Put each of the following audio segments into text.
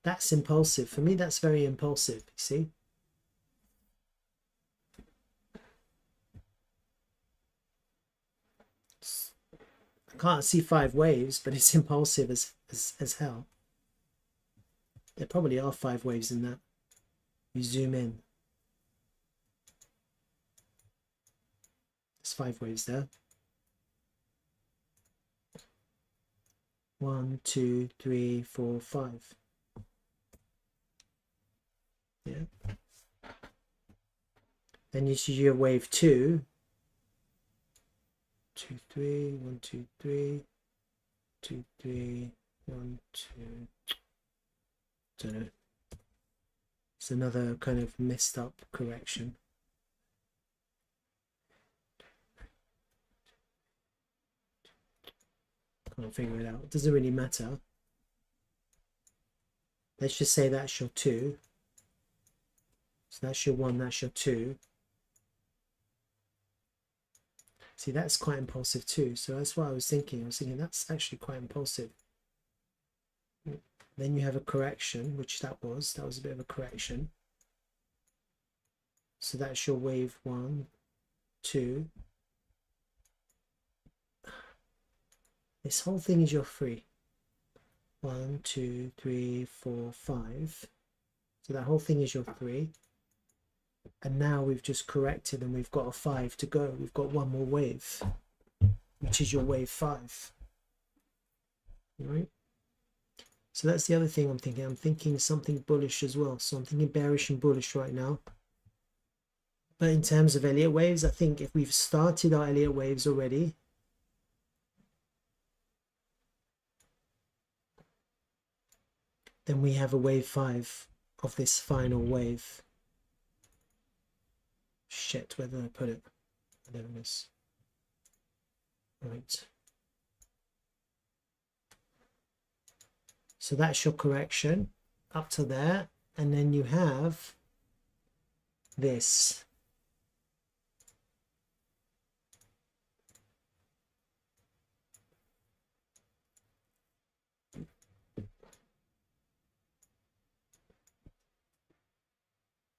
That's impulsive. For me, that's very impulsive, you see. I can't see 5 waves, but it's impulsive as hell. There probably are 5 waves in that. You zoom in. There's 5 waves there. 1, 2, 3, 4, 5. Yeah. Then you see your wave 2. 2, 3, 1, 2, 3, 2, 3, 1, 2. Don't know. It's another kind of messed up correction. Can't figure it out. It doesn't really matter. Let's just say that's your 2. So that's your 1, that's your 2. See, that's quite impulsive too. So that's what I was thinking. I was thinking that's actually quite impulsive. Then you have a correction, which that was a bit of a correction. So that's your wave 1, 2. This whole thing is your 3. 1, 2, 3, 4, 5. So that whole thing is your 3. And now we've just corrected and we've got a 5 to go. We've got one more wave, which is your wave 5. Right? So that's the other thing I'm thinking. I'm thinking something bullish as well. So I'm thinking bearish and bullish right now. But in terms of Elliott waves, I think if we've started our Elliott waves already, then we have a wave 5 of this final wave. Shit, where did I put it? There it is. Right. So that's your correction up to there. And then you have this.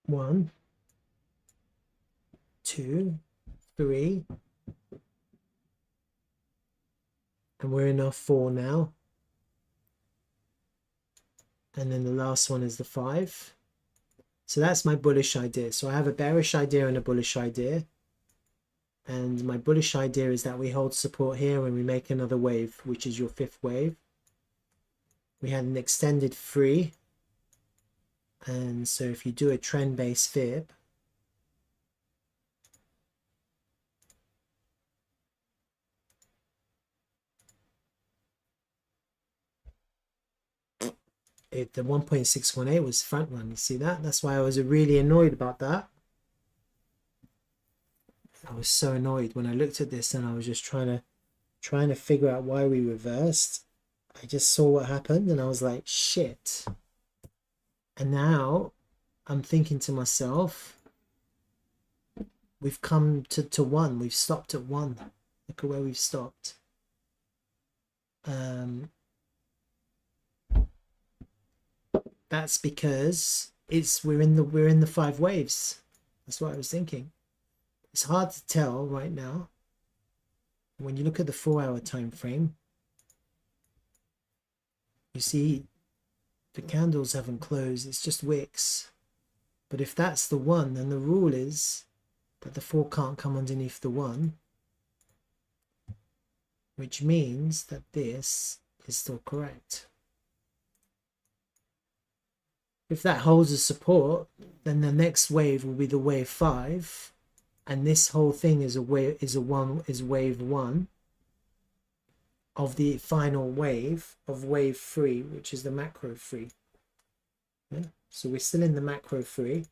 One, 2, 3, and we're in our 4 now, and then the last one is the 5. So that's my bullish idea. So I have a bearish idea and a bullish idea, and my bullish idea is that we hold support here and we make another wave, which is your 5th wave. We had an extended 3, and so if you do a trend-based fib, the 1.618 was front run. You see that? That's why I was really annoyed about that. I was so annoyed when I looked at this and I was just trying to figure out why we reversed. I just saw what happened and I was like, shit. And now I'm thinking to myself, we've come to 1. We've stopped at 1. Look at where we've stopped. That's because we're in the 5 waves. That's what I was thinking. It's hard to tell right now. When you look at the 4-hour time frame, you see the candles haven't closed. It's just wicks. But if that's the 1, then the rule is that the 4 can't come underneath the 1, which means that this is still correct. If that holds as support, then the next wave will be the wave 5, and this whole thing is wave 1 of the final wave of wave 3, which is the macro 3. Yeah? So we're still in the macro 3,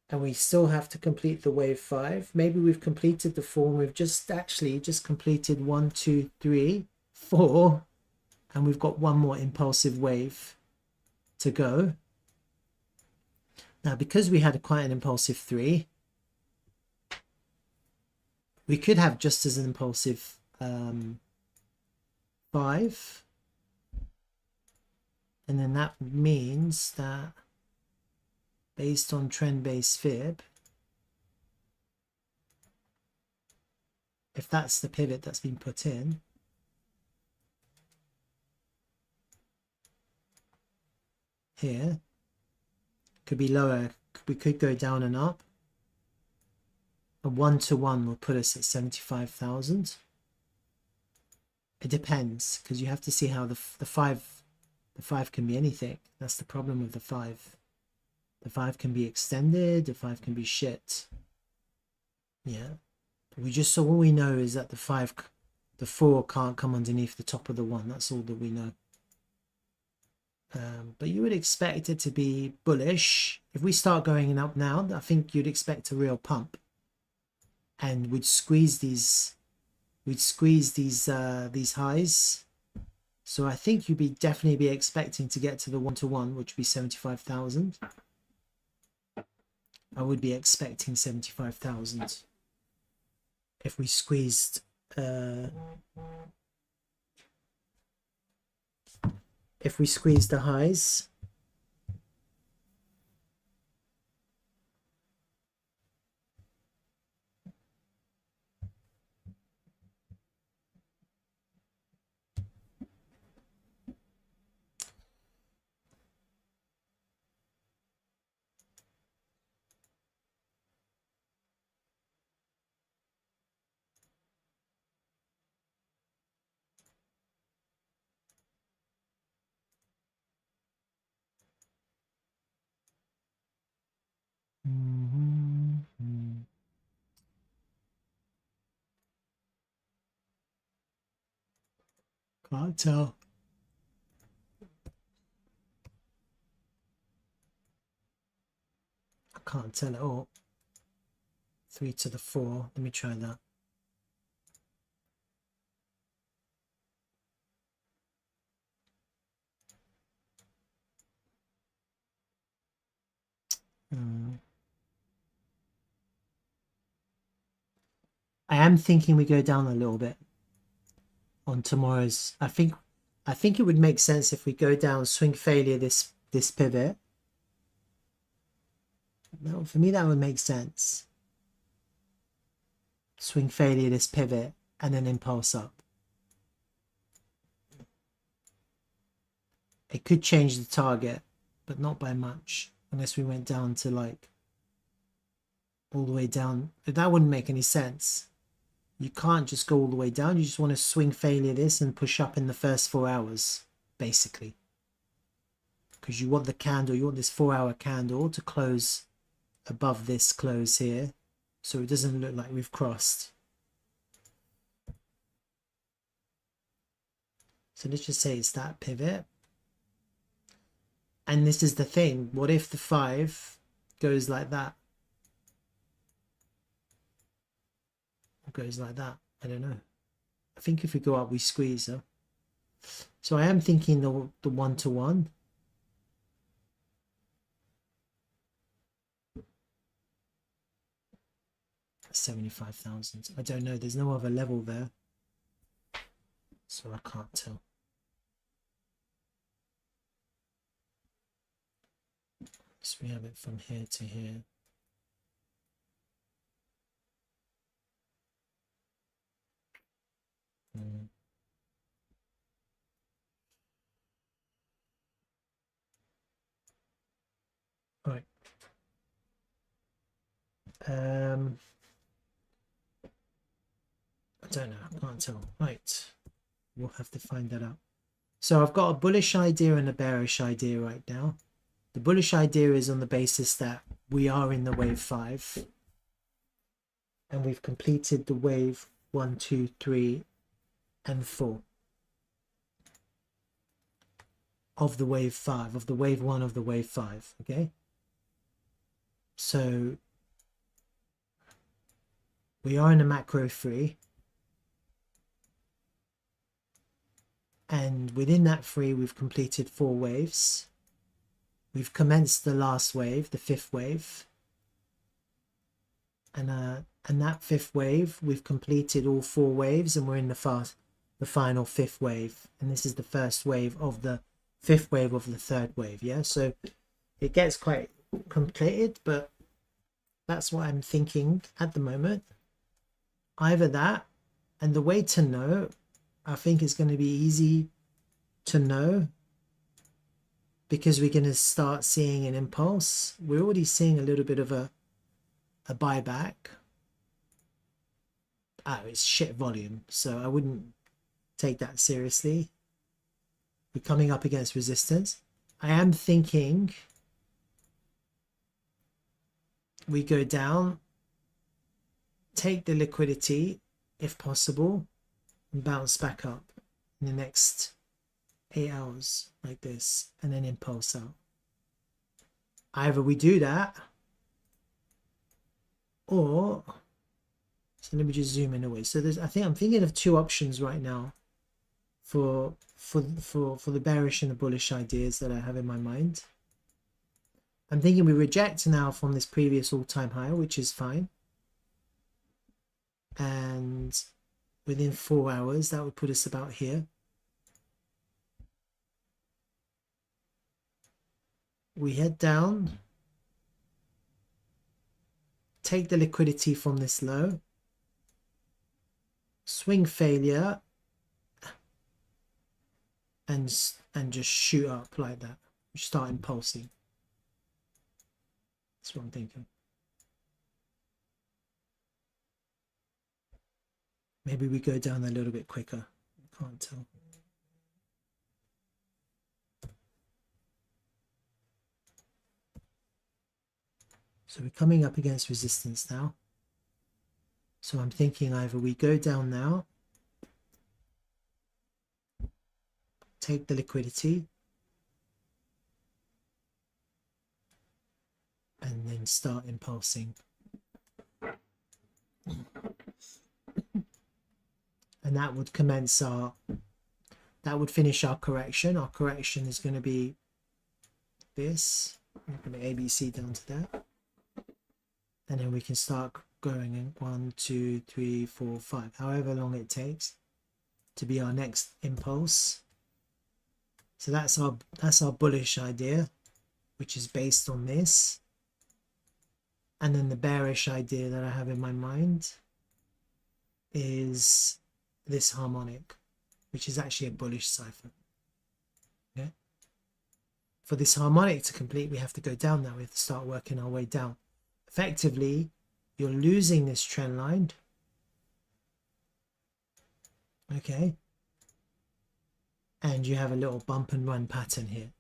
and we still have to complete the wave 5. Maybe we've completed the 4, and we've just completed 1, 2, 3, 4, and we've got one more impulsive wave to go. Now, because we had quite an impulsive 3, we could have just as an impulsive 5. And then that means that based on trend-based fib, if that's the pivot that's been put in, here, could be lower. We could go down and up. A 1-to-1 will put us at 75,000. It depends, because you have to see how the five can be anything. That's the problem with the 5. The 5 can be extended, the 5 can be shit. Yeah. We just, so all we know is that the 4 can't come underneath the top of the 1. That's all that we know. But you would expect it to be bullish. If we start going up now, I think you'd expect a real pump, and we'd squeeze these highs. So I think you'd definitely be expecting to get to the 1-to-1, which would be 75,000. I would be expecting 75,000 if we squeezed the highs. Can't tell. I can't tell at all. 3 to the 4. Let me try that. I am thinking we go down a little bit on tomorrow's. I think it would make sense if we go down, swing failure this pivot. No, for me that would make sense. Swing failure this pivot and then impulse up. It could change the target, but not by much, unless we went down to like all the way down. But that wouldn't make any sense. You can't just go all the way down. You just want to swing failure this and push up in the first 4 hours, basically. Because you want the candle, you want this 4-hour candle to close above this close here, so it doesn't look like we've crossed. So let's just say it's that pivot. And this is the thing. What if the 5 goes like that? Goes like that? I don't know. I think if we go up, we squeeze her. So I am thinking the 1-to-1. $75,000. I don't know. There's no other level there, so I can't tell. So we have it from here to here. Right. I don't know. I can't tell. Right. We'll have to find that out. So I've got a bullish idea and a bearish idea right now. The bullish idea is on the basis that we are in the wave 5. And we've completed the wave 1, 2, 3, and 4. Of the wave 5, of the wave 1 of the wave 5. Okay. So we are in a macro 3. And within that 3, we've completed 4 waves. We've commenced the last wave, the 5th wave. And that 5th wave, we've completed all 4 waves, and we're in the final 5th wave. And this is the first wave of the fifth wave of the third wave. Yeah, so it gets quite complicated, but that's what I'm thinking at the moment. Either that, and the way to know, I think it's going to be easy to know because we're going to start seeing an impulse. We're already seeing a little bit of a buyback. Oh, it's shit volume, so I wouldn't take that seriously. We're coming up against resistance. I am thinking we go down, take the liquidity if possible, and bounce back up in the next 8 hours like this, and then impulse out. Either we do that, or so let me just zoom in away. So there's, I think I'm thinking of two options right now for the bearish and the bullish ideas that I have in my mind. I'm thinking we reject now from this previous all-time high, which is fine. And within 4 hours, that would put us about here. We head down, take the liquidity from this low, swing failure, and just shoot up like that. Start impulsing. That's what I'm thinking. Maybe we go down a little bit quicker. I can't tell. So we're coming up against resistance now. So I'm thinking either we go down now, take the liquidity, and then start impulsing. And that would commence our, that would finish our correction. Our correction is going to be this. I'm going to ABC down to that. And then we can start going in 1, 2, 3, 4, 5, however long it takes to be our next impulse. So that's our bullish idea, which is based on this. And then the bearish idea that I have in my mind is this harmonic, which is actually a bullish cipher. Okay. For this harmonic to complete, we have to go down now. We have to start working our way down. Effectively, you're losing this trend line. Okay. And you have a little bump and run pattern here.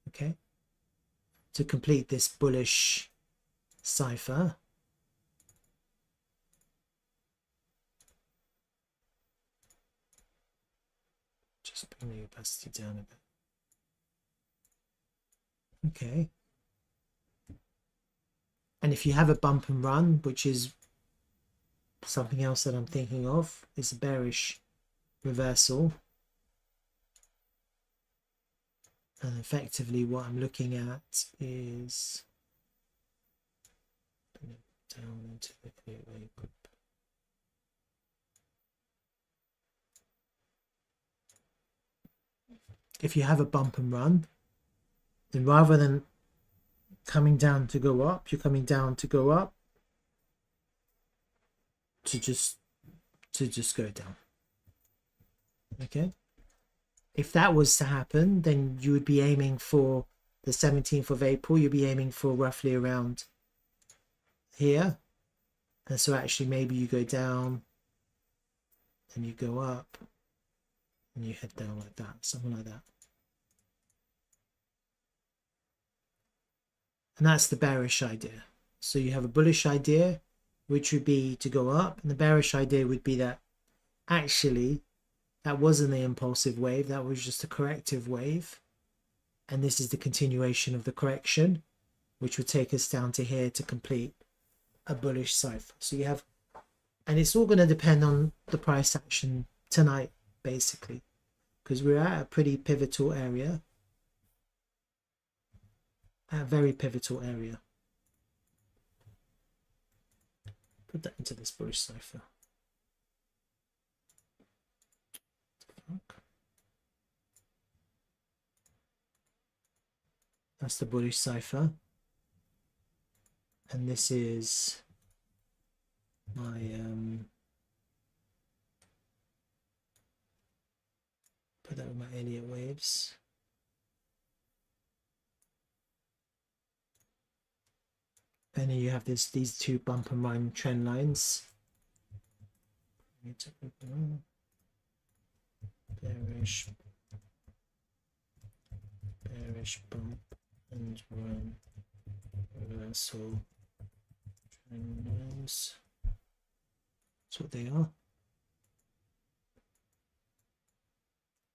Okay. To complete this bullish cipher. Just bring the opacity down a bit. Okay. And if you have a bump and run, which is something else that I'm thinking of, is a bearish reversal. And effectively what I'm looking at is down into the gateway group. If you have a bump and run, then rather than coming down to go up, you're coming down to go up to just go down. Okay. If that was to happen, then you would be aiming for the 17th of April. You'd be aiming for roughly around here. And so actually maybe you go down and you go up and you head down like that, something like that. And that's the bearish idea. So you have a bullish idea, which would be to go up, and the bearish idea would be that actually that wasn't the impulsive wave, that was just a corrective wave, and this is the continuation of the correction, which would take us down to here to complete a bullish cipher. So you have, and it's all going to depend on the price action tonight, basically, because we're at a pretty pivotal area, a very pivotal area. Put that into this bullish cipher. That's the bullish cipher. And this is my put that with my Elliott waves. And then you have these two bump and run trend lines. Bearish, bearish bump and run reversal trend lines. That's what they are.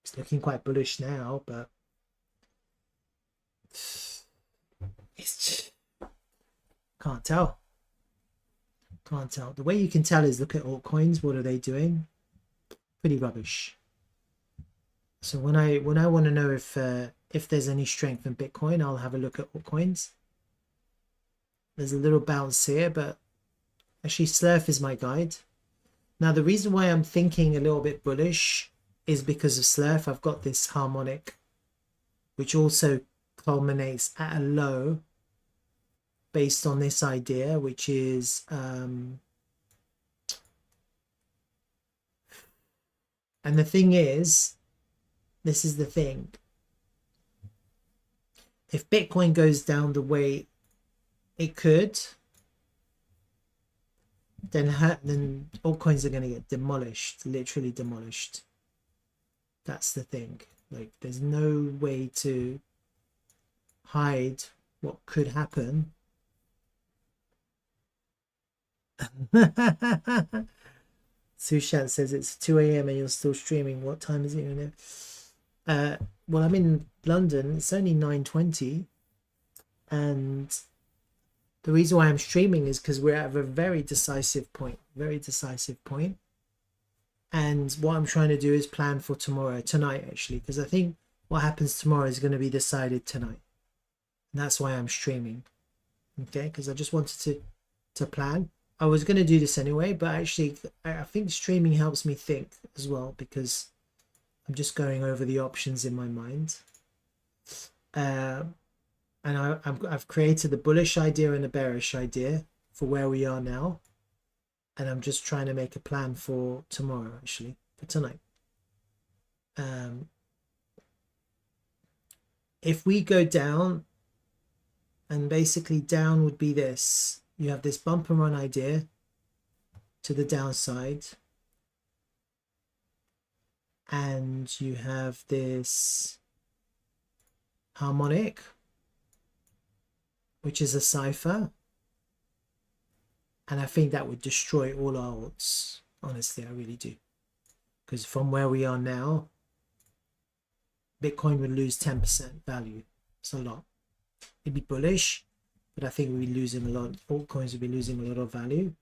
It's looking quite bullish now, but it's just, can't tell. The way you can tell is look at altcoins. What are they doing? Pretty rubbish. So when I want to know if there's any strength in Bitcoin, I'll have a look at altcoins. There's a little bounce here, but actually Slerf is my guide. Now the reason why I'm thinking a little bit bullish is because of Slerf. I've got this harmonic, which also culminates at a low based on this idea, which is and the thing is, this is the thing, if Bitcoin goes down the way it could, then altcoins are going to get demolished, literally demolished. That's the thing. Like, there's no way to hide what could happen. Sushant says it's 2 a.m. and you're still streaming. What time is it? Well, I'm in London. It's only 9:20, and the reason why I'm streaming is because we're at a very decisive point. And what I'm trying to do is plan for tonight actually, because I think what happens tomorrow is going to be decided tonight, and that's why I'm streaming. Okay, because I just wanted to plan. I was going to do this anyway, but actually I think streaming helps me think as well, because I'm just going over the options in my mind. And I've created the bullish idea and the bearish idea for where we are now. And I'm just trying to make a plan for tomorrow, actually, for tonight. If we go down, and basically down would be this. You have this bump and run idea to the downside, and you have this harmonic, which is a cipher, and I think that would destroy all our odds. Honestly, I really do, because from where we are now, Bitcoin would lose 10% value. It's a lot. It'd be bullish, but I think we'd be losing a lot. Altcoins would be losing a lot of value.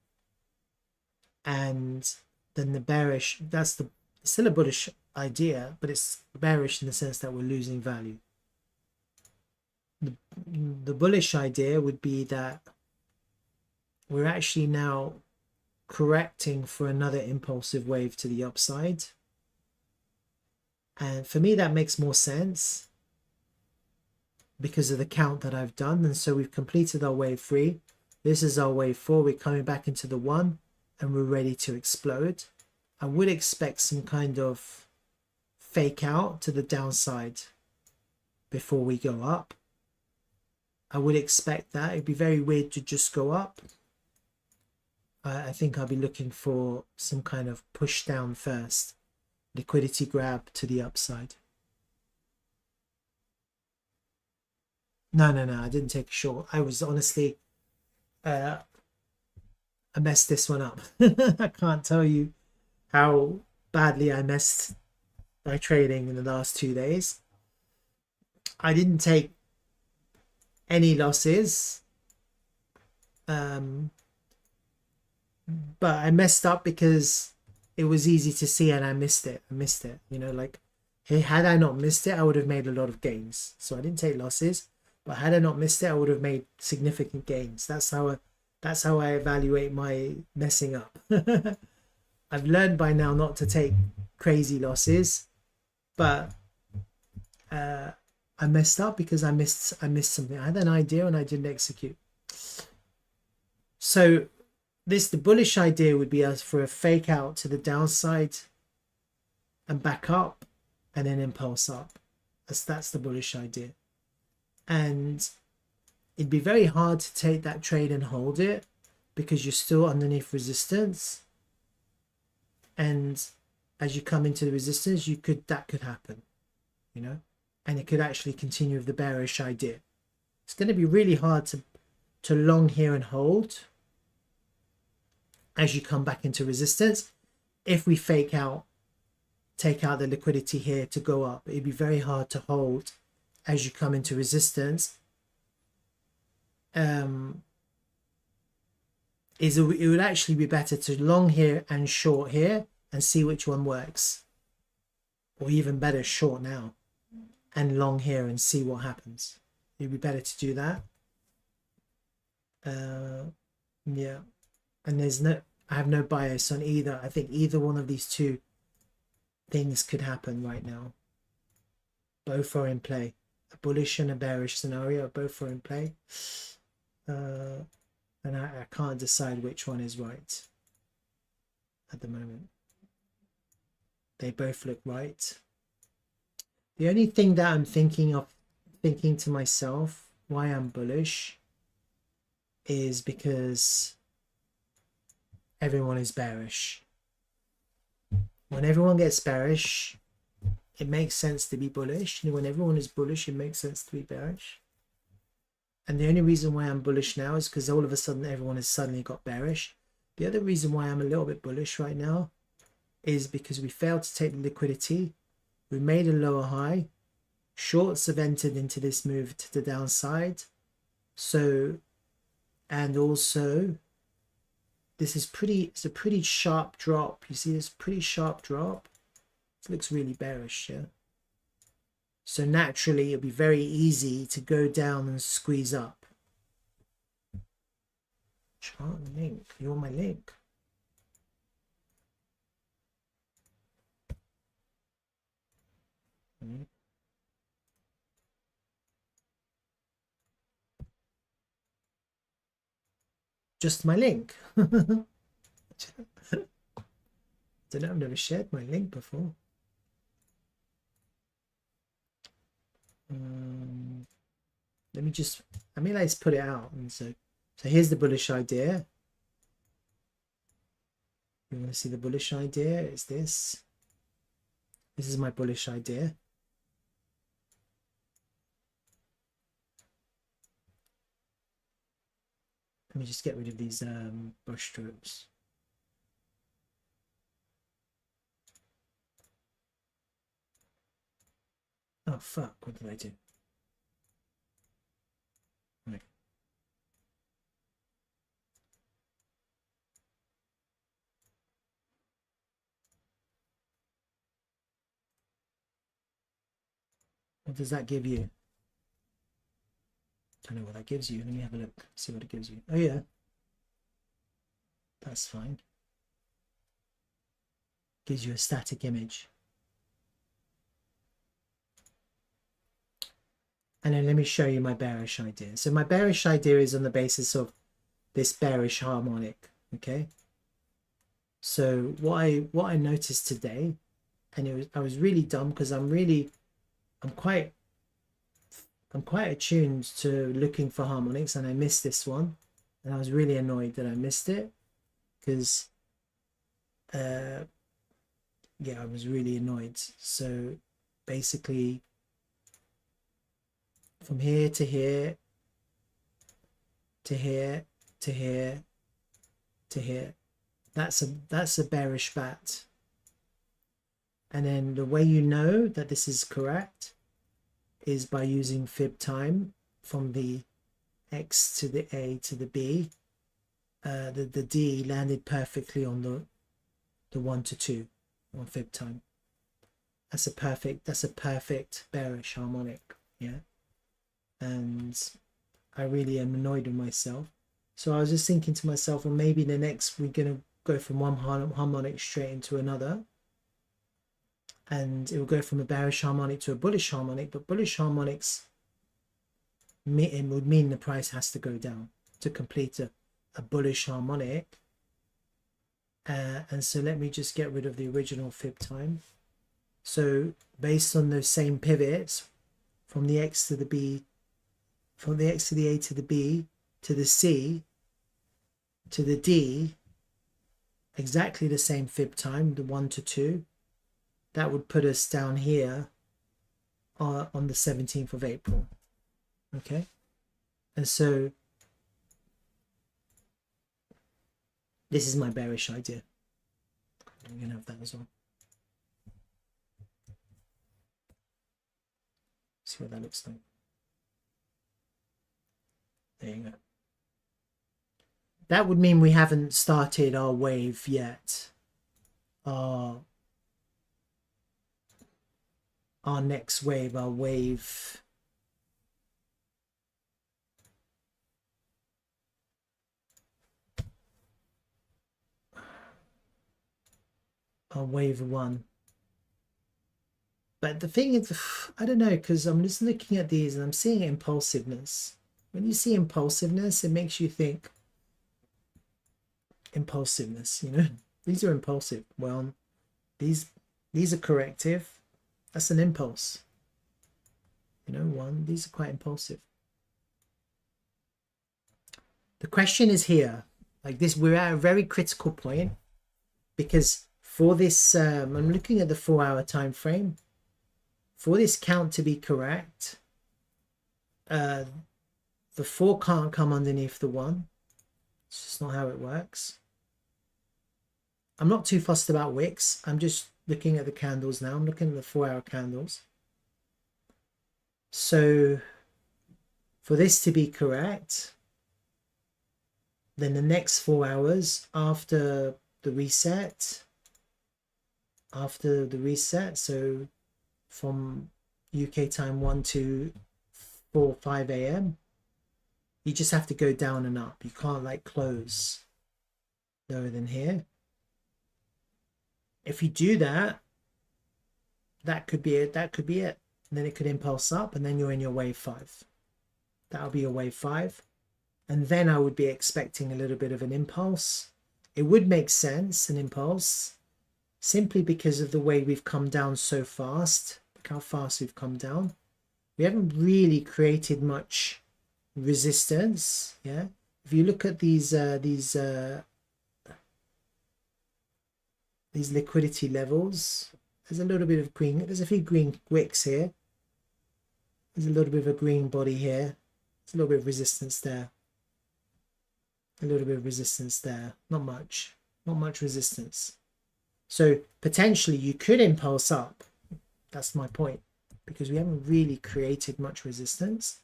And then the bearish, it's still a bullish idea, but it's bearish in the sense that we're losing value. The bullish idea would be that we're actually now correcting for another impulsive wave to the upside. And for me, that makes more sense because of the count that I've done. And so we've completed our wave 3. This is our wave 4. We're coming back into the 1 and we're ready to explode. I would expect some kind of fake out to the downside before we go up. I would expect that. It'd be very weird to just go up. I think I'll be looking for some kind of push down first. Liquidity grab to the upside. No, I didn't take a short. I was honestly, I messed this one up. I can't tell you how badly I messed my trading in the last 2 days. I didn't take any losses, but I messed up because it was easy to see and I missed it. You know, like, hey, had I not missed it, I would have made a lot of gains. So I didn't take losses, but had I not missed it, I would have made significant gains. That's how I evaluate my messing up. I've learned by now not to take crazy losses, but I I messed up because I missed something. I had an idea and I didn't execute. So the bullish idea would be as for a fake out to the downside and back up and then impulse up. That's the bullish idea. And it'd be very hard to take that trade and hold it because you're still underneath resistance. And as you come into the resistance, that could happen, you know, and it could actually continue with the bearish idea. It's going to be really hard to long here and hold as you come back into resistance. If we fake out, take out the liquidity here to go up, it'd be very hard to hold as you come into resistance. It would actually be better to long here and short here and see which one works, or even better, short now and long here and see what happens. It'd be better to do that. Yeah, and I have no bias on either. I think either one of these two things could happen right now. Both are in play. A bullish and a bearish scenario, both are in play. And I can't decide which one is right at the moment. They both look right. The only thing that I'm thinking to myself why I'm bullish is because everyone is bearish. When everyone gets bearish, it makes sense to be bullish. And when everyone is bullish, it makes sense to be bearish. And the only reason why I'm bullish now is because all of a sudden everyone has suddenly got bearish. The other reason why I'm a little bit bullish right now is because we failed to take the liquidity. We made a lower high. Shorts have entered into this move to the downside. So, and also, it's a pretty sharp drop. You see this pretty sharp drop? It looks really bearish, yeah? So naturally, it'll be very easy to go down and squeeze up. Chart link. You want my link? Just my link. Don't know, I've never shared my link before. Let's put it out. And so here's the bullish idea. You want to see the bullish idea? It's this. This is my bullish idea. Let me just get rid of these brush strokes. Oh fuck, what did I do? Right. What does that give you? Don't know what that gives you. Let me have a look, see what it gives you. Oh yeah, that's fine. Gives you a static image. And then let me show you my bearish idea. So my bearish idea is on the basis of this bearish harmonic. Okay. So what I noticed today, and I was really dumb because I'm quite attuned to looking for harmonics, and I missed this one, and I was really annoyed that I missed it because yeah, I was really annoyed. So basically from here to here to here to here to here, that's a bearish bat. And then the way you know that this is correct is by using fib time from the X to the A to the B. The D landed perfectly on the 1 to 2 on fib time. That's a perfect bearish harmonic, yeah. And I really am annoyed with myself. So I was just thinking to myself, well, maybe the next we're gonna go from one harmonic straight into another. and it will go from a bearish harmonic to a bullish harmonic, but bullish harmonics it would mean the price has to go down to complete a bullish harmonic. And so let me just get rid of the original fib time. So based on those same pivots from the X to the B, from the X to the A to the B to the C to the D, exactly the same fib time, the 1 to 2, that would put us down here on the 17th of April. Okay, and so this is my bearish idea. I'm gonna have that as well. See what that looks like. There you go. That would mean we haven't started our wave yet. Our next wave, our wave wave 1. But the thing is, I don't know, because I'm just looking at these and I'm seeing impulsiveness. When you see impulsiveness, it makes you think impulsiveness, you know, these are impulsive. Well, these are corrective. That's an impulse. You know, these are quite impulsive. The question is here, like this, we're at a very critical point, because for this, I'm looking at the 4-hour time frame. For this count to be correct, the 4 can't come underneath the 1. It's just not how it works. I'm not too fussed about wicks. I'm just looking at the candles now. I'm looking at the 4-hour candles. So for this to be correct, then the next 4 hours after the reset, so from UK time 1 to 5 a.m, you just have to go down and up. You can't like close lower than here. If you do that, that could be it. And then it could impulse up, and then you're in your wave 5. That'll be your wave 5. And then I would be expecting a little bit of an impulse. It would make sense, an impulse, simply because of the way we've come down so fast. Look how fast we've come down. We haven't really created much resistance. Yeah, if you look at these liquidity levels, there's a little bit of green. There's a few green wicks here. There's a little bit of a green body here. There's a little bit of resistance there. A little bit of resistance there. Not much resistance. So potentially you could impulse up. That's my point, because we haven't really created much resistance.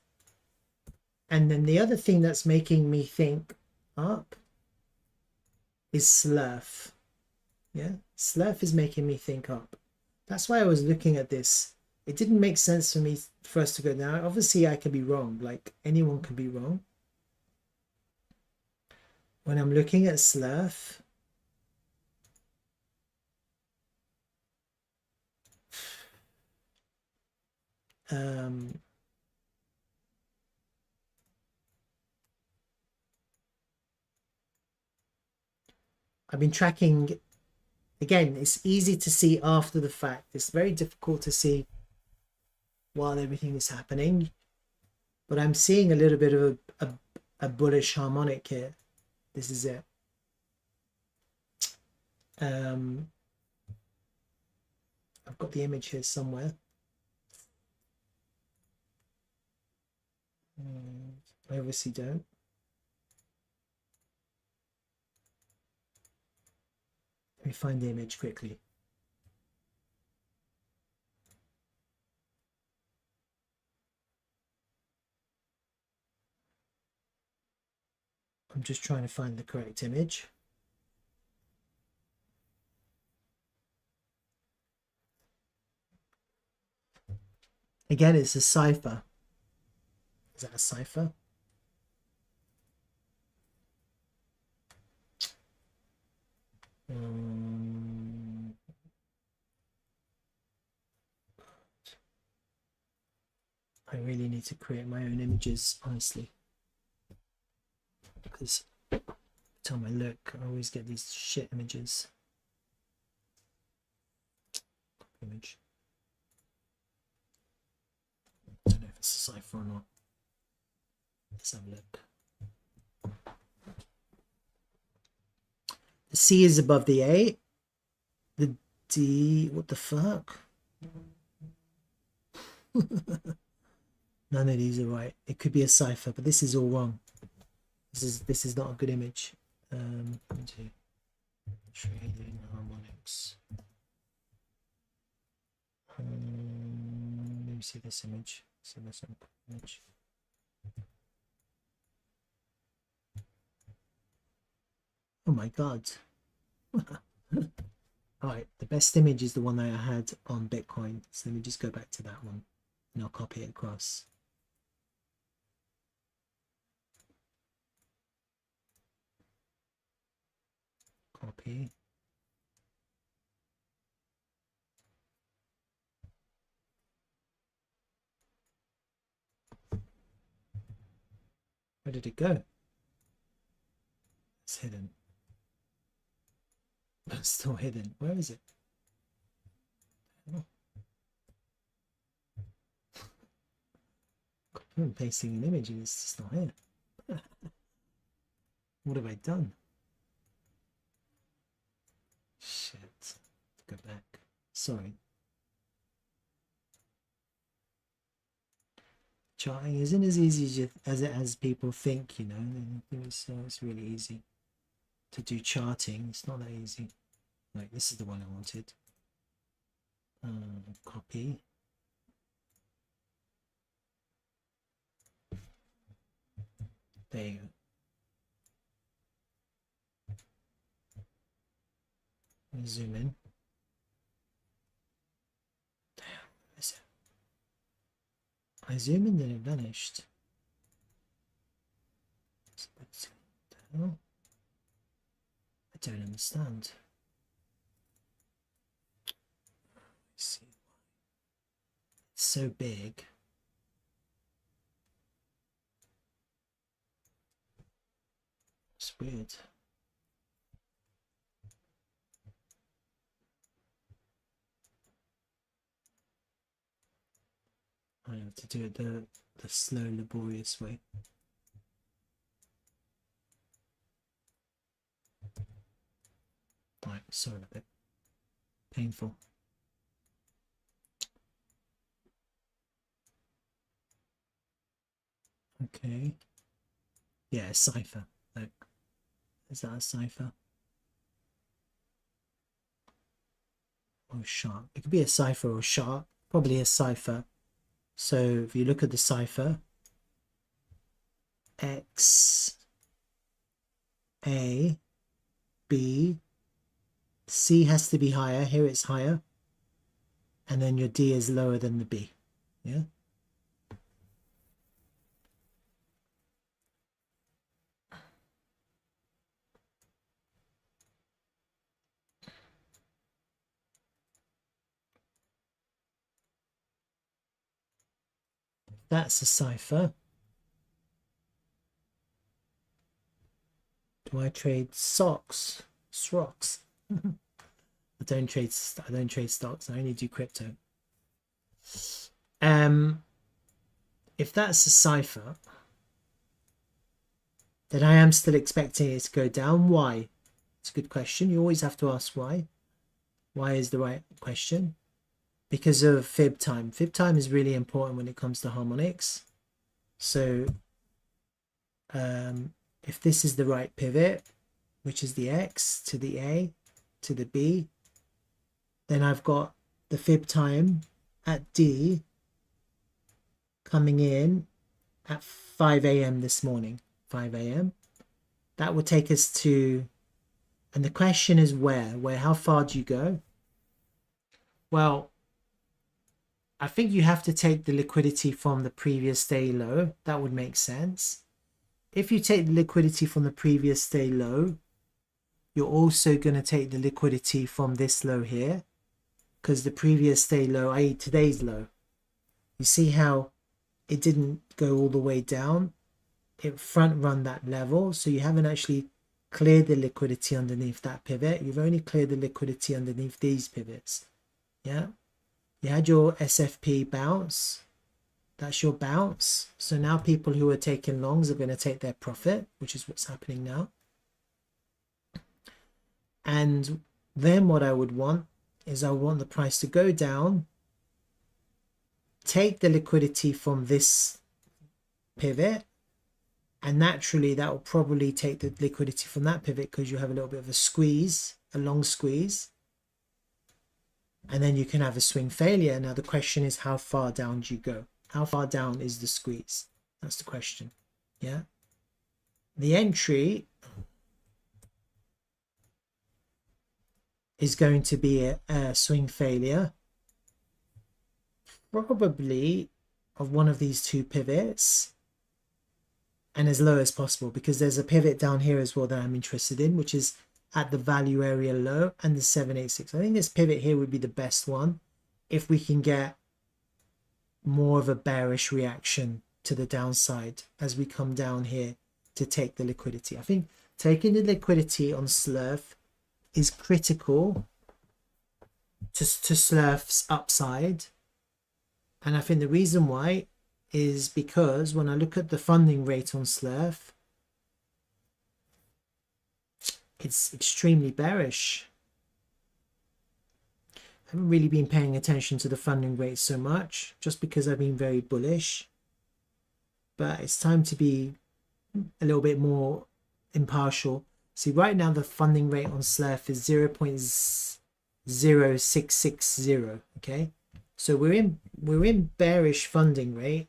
And then the other thing that's making me think up is Slerf. Yeah, Slerf is making me think up. That's why I was looking at this. It didn't make sense for me for us to go down. Obviously I could be wrong, like anyone can be wrong. When I'm looking at Slerf, I've been tracking. Again, it's easy to see after the fact. It's very difficult to see while everything is happening. But I'm seeing a little bit of a bullish harmonic here. This is it. I've got the image here somewhere. I obviously don't. Let me find the image quickly. I'm just trying to find the correct image. Again, it's a cypher. Is that a cypher? I really need to create my own images, honestly, because every time I look, I always get these shit images. Image. I don't know if it's a cipher or not. Let's have a look. The C is above the A. The D, what the fuck? None of these are right. It could be a cipher, but this is all wrong. This is not a good image. Trading harmonics. Let me see this image. See this image. Oh my god. Alright, the best image is the one that I had on Bitcoin. So let me just go back to that one and I'll copy it across. Copy. Where did it go? It's hidden. It's still hidden. Where is it? Oh. Copying and pasting an image and it's just not here. What have I done? Shit. Go back. Sorry. Charting isn't as easy as people think, you know. It's really easy to do charting. It's not that easy. Like, this is the one I wanted. Copy. There you go. Let me zoom in. Damn, where is it? I zoom in, then it vanished. I don't understand. Let's see why. It's so big. It's weird. I have to do it the slow, laborious way. Right, sorry, a bit painful. Okay. Yeah, cipher. Look. Is that a cipher? Or sharp? It could be a cipher or sharp. Probably a cipher. So if you look at the cipher, X, A, B, C has to be higher. Here it's higher. And then your D is lower than the B. Yeah. That's a cipher. Do I trade socks? Srocks. I don't trade stocks. I only do crypto. If that's a cipher, then I am still expecting it to go down. Why? It's a good question. You always have to ask why. Why is the right question? Because of fib time. Fib time is really important when it comes to harmonics. So if this is the right pivot, which is the X to the A to the B, then I've got the fib time at D coming in at 5 a.m. this morning. 5 a.m. That will take us to, and the question is where? How far do you go? Well, I think you have to take the liquidity from the previous day low. That would make sense. If you take the liquidity from the previous day low, you're also going to take the liquidity from this low here, because the previous day low, i.e. today's low. You see how it didn't go all the way down. It front run that level, so you haven't actually cleared the liquidity underneath that pivot. You've only cleared the liquidity underneath these pivots. Yeah, you had your SFP bounce. That's your bounce. So now people who are taking longs are going to take their profit, which is what's happening now. And then what I would want is I want the price to go down, take the liquidity from this pivot, and naturally that will probably take the liquidity from that pivot because you have a little bit of a squeeze, a long squeeze, and then you can have a swing failure. Now the question is, how far down do you go? How far down is the squeeze? That's the question. Yeah, the entry is going to be a swing failure, probably of one of these two pivots, and as low as possible, because there's a pivot down here as well that I'm interested in, which is at the value area low and the 786. I think this pivot here would be the best one if we can get more of a bearish reaction to the downside as we come down here to take the liquidity. I think taking the liquidity on Slerf is critical to Slerf's upside, and I think the reason why is because when I look at the funding rate on Slerf, it's extremely bearish. I haven't really been paying attention to the funding rate so much, just because I've been very bullish, but it's time to be a little bit more impartial. See, right now the funding rate on Slerf is 0.0660. Okay, so we're in bearish funding rate,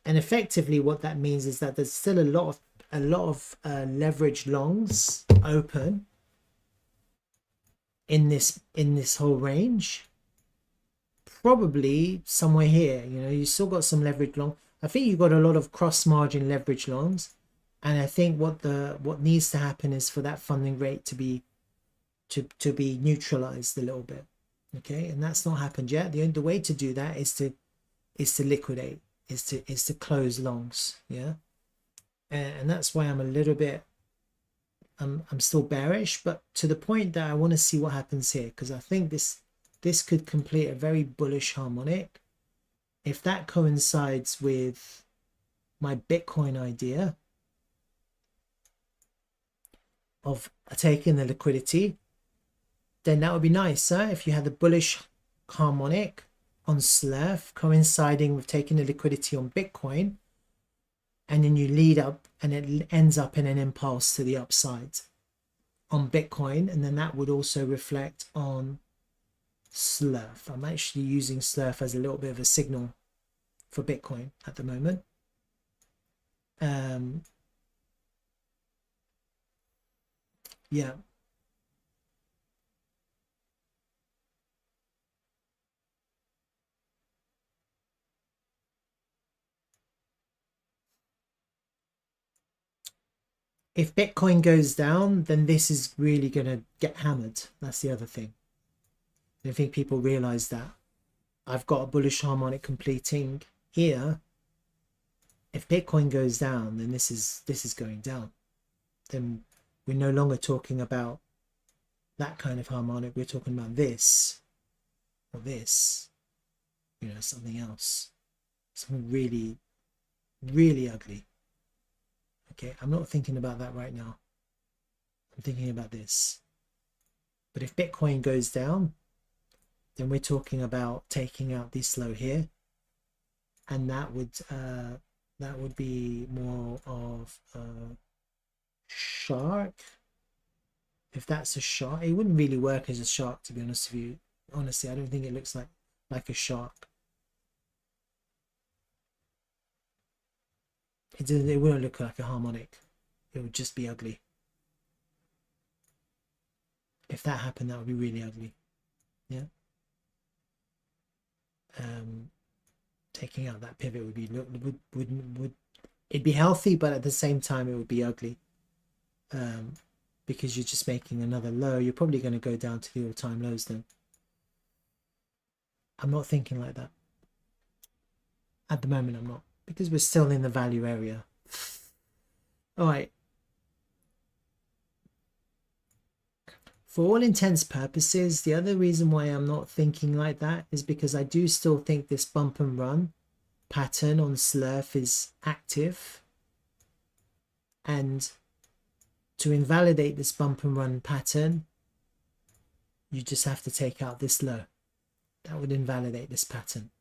and effectively what that means is that there's still a lot of leverage longs open in this whole range, probably somewhere here. You know, you still got some leverage long. I think you've got a lot of cross margin leverage longs, and I think what needs to happen is for that funding rate to be neutralized a little bit. Okay, and that's not happened yet. The way to do that is to liquidate, is to close longs. Yeah, and that's why I'm a little bit I'm still bearish, but to the point that I want to see what happens here, because I think this could complete a very bullish harmonic. If that coincides with my Bitcoin idea of taking the liquidity, then that would be nice. If you had the bullish harmonic on Slerf coinciding with taking the liquidity on Bitcoin, and then you lead up and it ends up in an impulse to the upside on Bitcoin, and then that would also reflect on Slerf. I'm actually using Slerf as a little bit of a signal for Bitcoin at the moment. Yeah. If Bitcoin goes down, then this is really going to get hammered. That's the other thing. I don't think people realize that. I've got a bullish harmonic completing here. If Bitcoin goes down, then this is going down. Then we're no longer talking about that kind of harmonic. We're talking about this or this, you know, something else, something really, really ugly. Okay, I'm not thinking about that right now. I'm thinking about this. But if Bitcoin goes down, then we're talking about taking out this low here, and that would be more of a shark. If that's a shark, it wouldn't really work as a shark, to be honest with you. Honestly, I don't think it looks like a shark. It wouldn't look like a harmonic. It would just be ugly. If that happened, that would be really ugly. Yeah. Taking out that pivot would be would it'd be healthy, but at the same time it would be ugly. Because you're just making another low. You're probably going to go down to the all-time lows then. I'm not thinking like that. At the moment, I'm not. because we're still in the value area. All right. For all intents purposes, the other reason why I'm not thinking like that is because I do still think this bump and run pattern on Slerf is active, and to invalidate this bump and run pattern, you just have to take out this low. That would invalidate this pattern,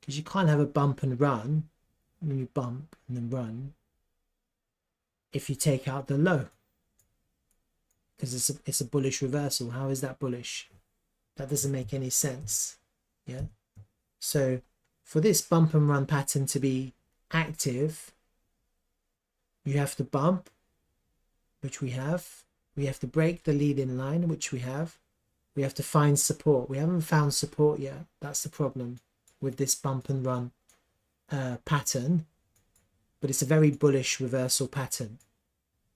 because you can't have a bump and run when you bump and then run if you take out the low, because it's a bullish reversal. How is that bullish? That doesn't make any sense. Yeah. So for this bump and run pattern to be active, you have to bump, which we have. We have to break the leading line, which we have. We have to find support. We haven't found support yet. That's the problem with this bump and run pattern. But it's a very bullish reversal pattern.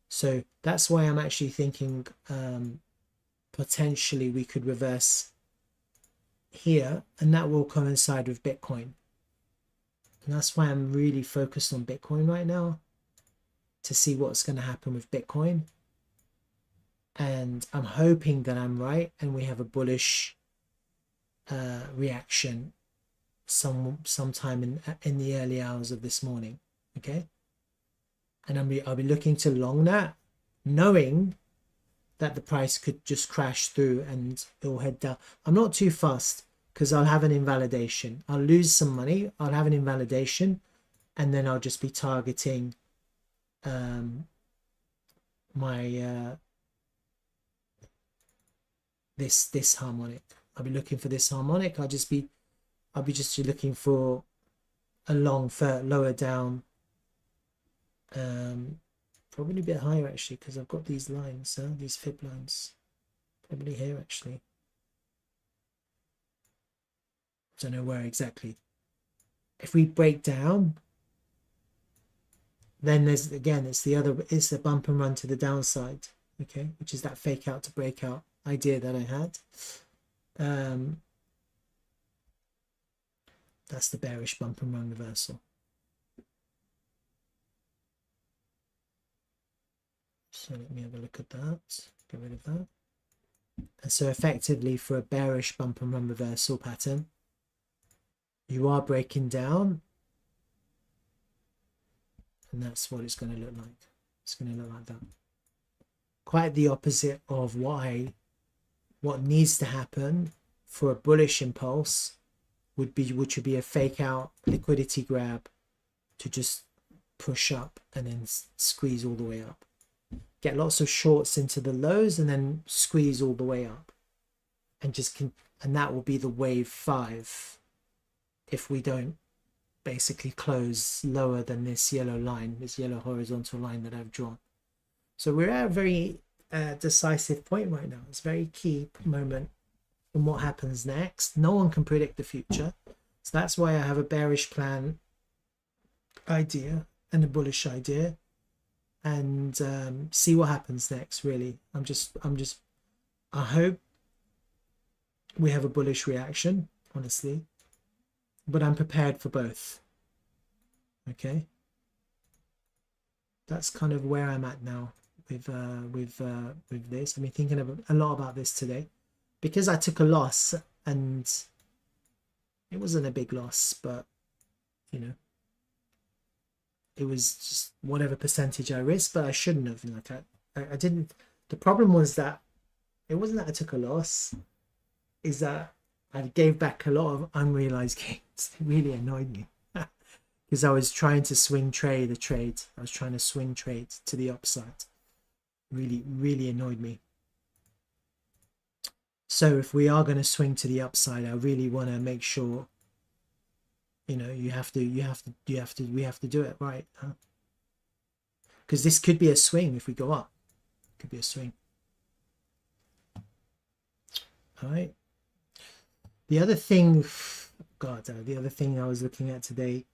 So that's why I'm actually thinking potentially we could reverse here, and that will coincide with Bitcoin. And that's why I'm really focused on Bitcoin right now, to see what's going to happen with Bitcoin. And I'm hoping that I'm right and we have a bullish reaction sometime in the early hours of this morning. Okay. And I'll be looking to long that, knowing that the price could just crash through and it'll head down. I'm not too fussed, because I'll have an invalidation. I'll lose some money. I'll have an invalidation, and then I'll just be targeting my this harmonic. I'll be looking for this harmonic. I'll be just looking for a long lower down. Probably a bit higher actually, because I've got these lines, these fib lines, probably here actually. Don't know where exactly. If we break down, then there's again, it's the bump and run to the downside, okay, which is that fake out to breakout idea that I had. That's the bearish bump and run reversal. So let me have a look at that, get rid of that. And so effectively, for a bearish bump and run reversal pattern, you are breaking down, and that's what it's going to look like. It's going to look like that. Quite the opposite of what needs to happen for a bullish impulse which would be a fake out liquidity grab to just push up and then squeeze all the way up. Get lots of shorts into the lows and then squeeze all the way up, and that will be the wave 5 if we don't basically close lower than this yellow line, this yellow horizontal line that I've drawn. So we're at a very decisive point right now. It's a very key moment in what happens next. No one can predict the future, so that's why I have a bearish plan idea and a bullish idea, and see what happens next. Really, I hope we have a bullish reaction, honestly, but I'm prepared for both. Okay, that's kind of where I'm at now with this. I've been thinking a lot about this today, because I took a loss, and it wasn't a big loss, but you know, it was just whatever percentage I risked, but I shouldn't have. Like I didn't. The problem was that it wasn't that I took a loss, is that I gave back a lot of unrealized gains. It really annoyed me, because I was trying to swing trade a trade. I was trying to swing trade to the upside. Really annoyed me. So if we are going to swing to the upside, I really want to make sure, you know, we have to do it right, huh? Because this could be a swing. If we go up, it could be a swing. All right. The other thing, the other thing I was looking at today